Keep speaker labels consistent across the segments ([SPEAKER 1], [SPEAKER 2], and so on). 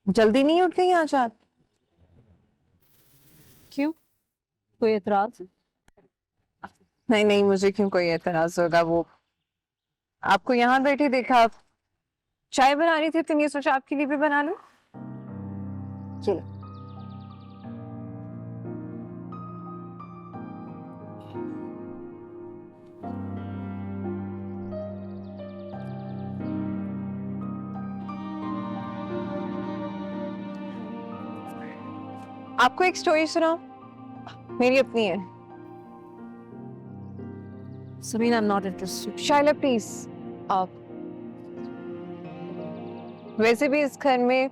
[SPEAKER 1] जल्दी नहीं उठ गई आज आप?
[SPEAKER 2] क्यों? कोई एतराज?
[SPEAKER 1] नहीं नहीं, मुझे क्यों कोई एतराज होगा। वो आपको यहाँ बैठी देखा, आप चाय बना रही थी तो ये सोचा आपके लिए भी बना लूं। चलो। आपको एक स्टोरी सुनाओ, मेरी अपनी है।
[SPEAKER 2] Sameen, I am not interested.
[SPEAKER 1] Shaila please. आप वैसे भी इस घर में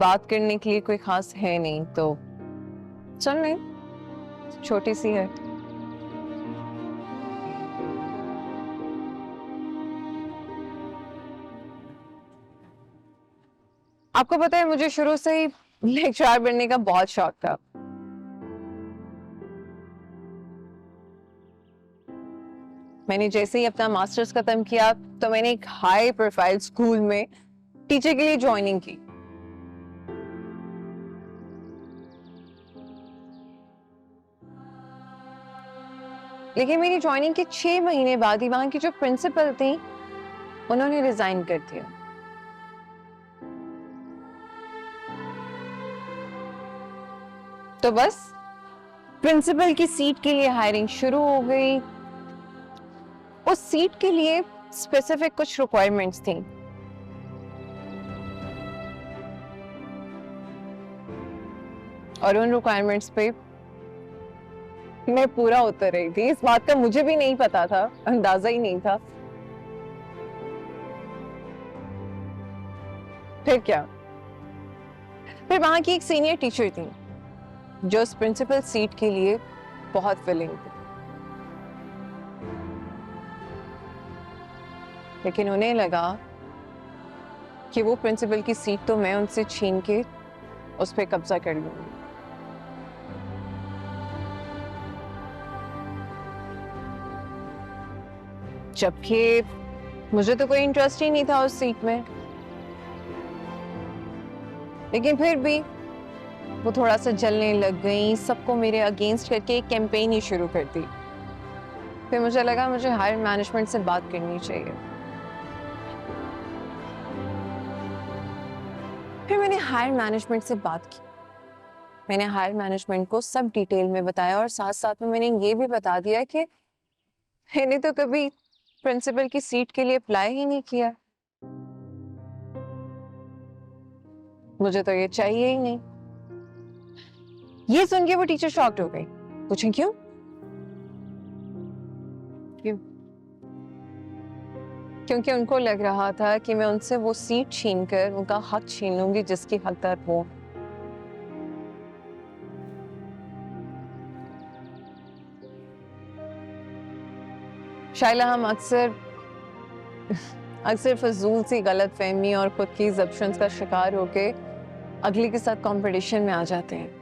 [SPEAKER 1] बात करने के लिए कोई खास है नहीं, तो चल नहीं, छोटी सी है। आपको पता है, मुझे शुरू से ही लेक्चरर बनने का बहुत शौक था। मैंने जैसे ही अपना मास्टर्स खत्म किया तो मैंने एक हाई प्रोफाइल स्कूल में टीचर के लिए ज्वाइनिंग की। लेकिन मेरी ज्वाइनिंग के 6 महीने बाद ही वहां की जो प्रिंसिपल थी उन्होंने रिजाइन कर दिया। तो बस प्रिंसिपल की सीट के लिए हायरिंग शुरू हो गई। उस सीट के लिए स्पेसिफिक कुछ रिक्वायरमेंट्स थी और उन रिक्वायरमेंट्स पे मैं पूरा उतर रही थी। इस बात का मुझे भी नहीं पता था, अंदाजा ही नहीं था। फिर क्या, फिर वहां की एक सीनियर टीचर थी जो उस प्रिंसिपल सीट के लिए बहुत विलिंग थी, लेकिन उन्हें लगा कि वो प्रिंसिपल की सीट तो मैं उनसे छीन के उस पर कब्जा कर लूंगी। जबकि मुझे तो कोई इंटरेस्ट ही नहीं था उस सीट में, लेकिन फिर भी वो थोड़ा सा जलने लग गई, सबको मेरे अगेंस्ट करके एक कैंपेन ही शुरू कर दी। फिर मुझे लगा मुझे हायर मैनेजमेंट से बात करनी चाहिए। फिर मैंने हायर मैनेजमेंट से बात की। मैंने हायर मैनेजमेंट को सब डिटेल में बताया और साथ साथ में मैंने ये भी बता दिया कि मैंने तो कभी प्रिंसिपल की सीट के लिए अप्लाई ही नहीं किया, मुझे तो ये चाहिए ही नहीं। ये सुन के वो टीचर शॉक्ड हो गई। पूछें क्यों?
[SPEAKER 2] क्यों?
[SPEAKER 1] क्योंकि उनको लग रहा था कि मैं उनसे वो सीट छीनकर उनका हक छीन लूंगी जिसकी हकदार वो। शायला, हम अक्सर अक्सर फजूल सी गलत फहमी और खुद की जब्शंस का शिकार होके अगले के साथ कंपटीशन में आ जाते हैं।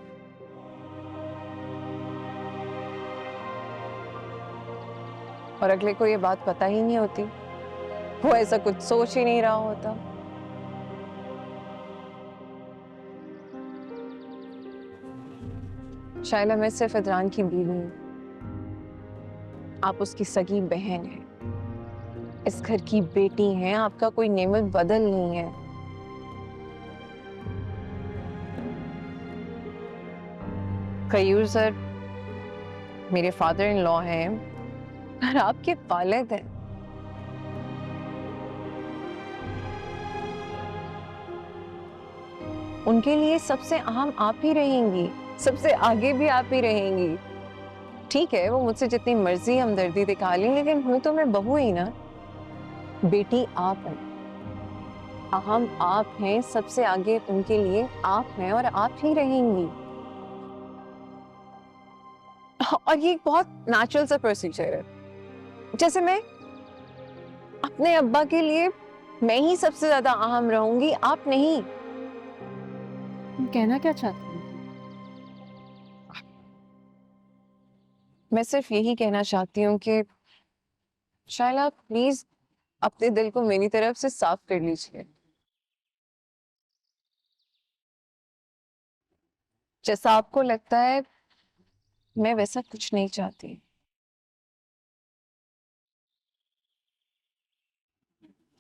[SPEAKER 1] और अगले को ये बात पता ही नहीं होती, वो ऐसा कुछ सोच ही नहीं रहा होता। शायला, मैं सिर्फ इदरान की बीवी हूँ, आप उसकी सगी बहन हैं, इस घर की बेटी हैं, आपका कोई नेमल बदल नहीं है। कयूर सर मेरे फादर इन लॉ हैं और आपके वालिद हैं। उनके लिए सबसे अहम आप ही रहेंगी, सबसे आगे भी आप ही रहेंगी। ठीक है, वो मुझसे जितनी मर्जी हमदर्दी दिखा लें, लेकिन हूं तो मैं बहू ही ना। बेटी आप हैं, अहम आप हैं, सबसे आगे उनके लिए आप हैं और आप ही रहेंगी। और ये एक बहुत नेचुरल सा प्रोसीजर है। जैसे मैं अपने अब्बा के लिए मैं ही सबसे ज्यादा अहम रहूंगी, आप नहीं।
[SPEAKER 2] तुम कहना क्या चाहती हो?
[SPEAKER 1] मैं सिर्फ यही कहना चाहती हूँ कि शायला प्लीज अपने दिल को मेरी तरफ से साफ कर लीजिए। जैसा आपको लगता है मैं वैसा कुछ नहीं चाहती।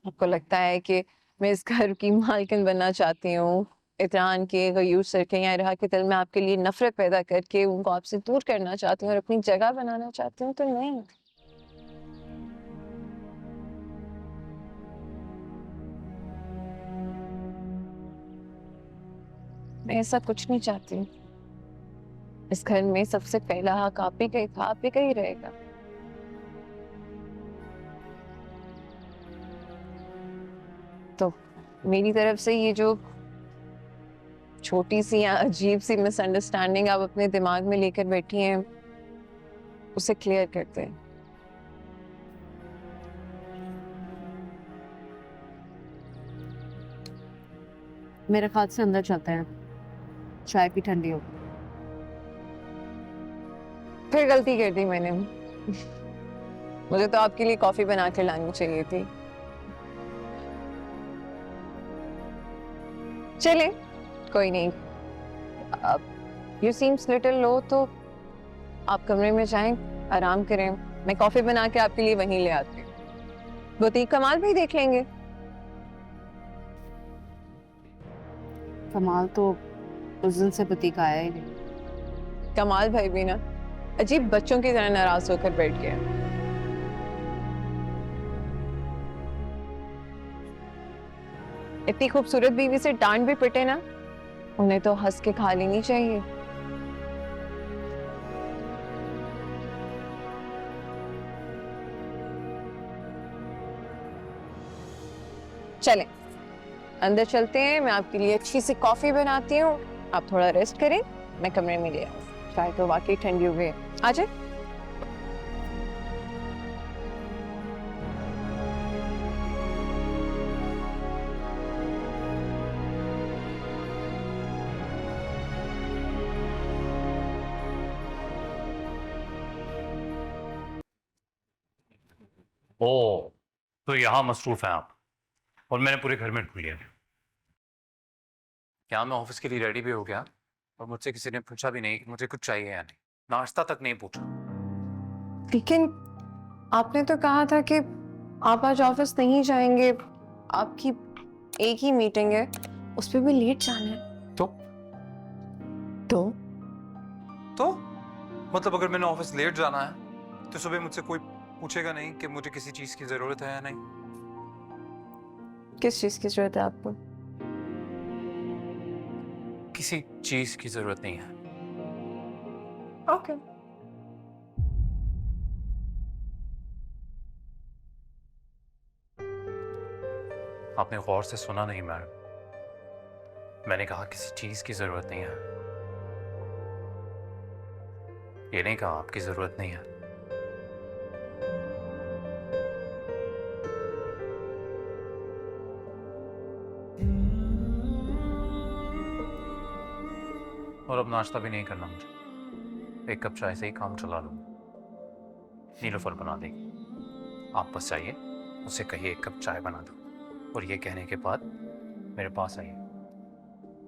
[SPEAKER 1] आपको लगता है कि मैं इस घर की मालकिन बनना चाहती हूँ, इतरान के गयूर सर के यहाँ रहा के दिल में आपके लिए नफरत पैदा करके उनको आपसे दूर करना चाहती हूँ और अपनी जगह बनाना चाहती हूँ, तो नहीं। मैं ऐसा कुछ नहीं चाहती हूँ। इस घर में सबसे पहला हक आप ही का ही था, आप ही का ही रहेगा। तो मेरी तरफ से ये जो छोटी सी या अजीब सी मिसअंडरस्टैंडिंग आप अपने दिमाग में लेकर बैठी हैं, उसे क्लियर करते हैं।
[SPEAKER 2] मेरे ख्याल से अंदर चलते हैं, चाय भी ठंडी हो।
[SPEAKER 1] फिर गलती कर दी मैंने। मुझे तो आपके लिए कॉफी बना कर लानी चाहिए थी। चले, कोई नहीं। यू सीम्स लिटिल लो, तो आप कमरे में जाएं, आराम करें। मैं कॉफी बना के आपके लिए वहीं ले आती हूँ। बुटीक कमाल भी देख लेंगे।
[SPEAKER 2] कमाल तो उस दिन से बुटीक आया ही नहीं।
[SPEAKER 1] कमाल भाई भी ना अजीब बच्चों की तरह नाराज होकर बैठ गया। इतनी खूबसूरत बीवी से डांट भी पिटे ना, उन्हें तो हंस के खा लेनी चाहिए। चलें, अंदर चलते हैं। मैं आपके लिए अच्छी सी कॉफी बनाती हूँ, आप थोड़ा रेस्ट करें, मैं कमरे में ले आऊँ। चाय तो वाकई ठंडी हो गई। आ जाए।
[SPEAKER 3] ओ, तो यहाँ मसरूफ हैं आप और मैंने पूरे घर में ढूंढ लिया। क्या मैं ऑफिस के लिए रेडी भी हो गया और मुझसे किसी ने पूछा भी नहीं कि मुझे कुछ चाहिए या नहीं, नाश्ता तक नहीं पूछा।
[SPEAKER 1] लेकिन आपने तो कहा था कि आप आज ऑफिस नहीं जाएंगे, आपकी एक ही मीटिंग है, उस पर भी लेट जाना है।
[SPEAKER 3] तो
[SPEAKER 1] तो
[SPEAKER 3] तो मतलब अगर मैंने ऑफिस लेट जाना है तो सुबह मुझसे कोई पूछेगा नहीं कि मुझे किसी चीज की जरूरत है या नहीं।
[SPEAKER 1] किस चीज की जरूरत है आपको?
[SPEAKER 3] किसी चीज की जरूरत नहीं है।
[SPEAKER 1] ओके।
[SPEAKER 3] आपने गौर से सुना नहीं मैडम, मैंने कहा किसी चीज की जरूरत नहीं है, ये नहीं कहा आपकी जरूरत नहीं है। और अब नाश्ता भी नहीं करना मुझे, एक कप चाय से ही काम चला लूंगा। नीलोफर बना देगी, आप बस जाइए, उससे कहिए एक कप चाय बना दो और ये कहने के बाद मेरे पास आइए।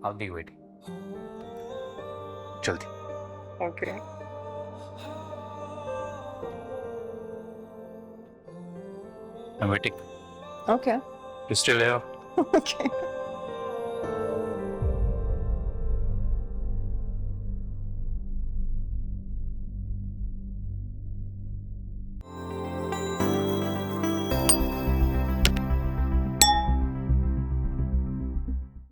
[SPEAKER 3] I'll be waiting। जल्दी।
[SPEAKER 1] Okay.
[SPEAKER 3] I'm waiting।
[SPEAKER 1] Okay.
[SPEAKER 3] You still here?
[SPEAKER 1] Okay.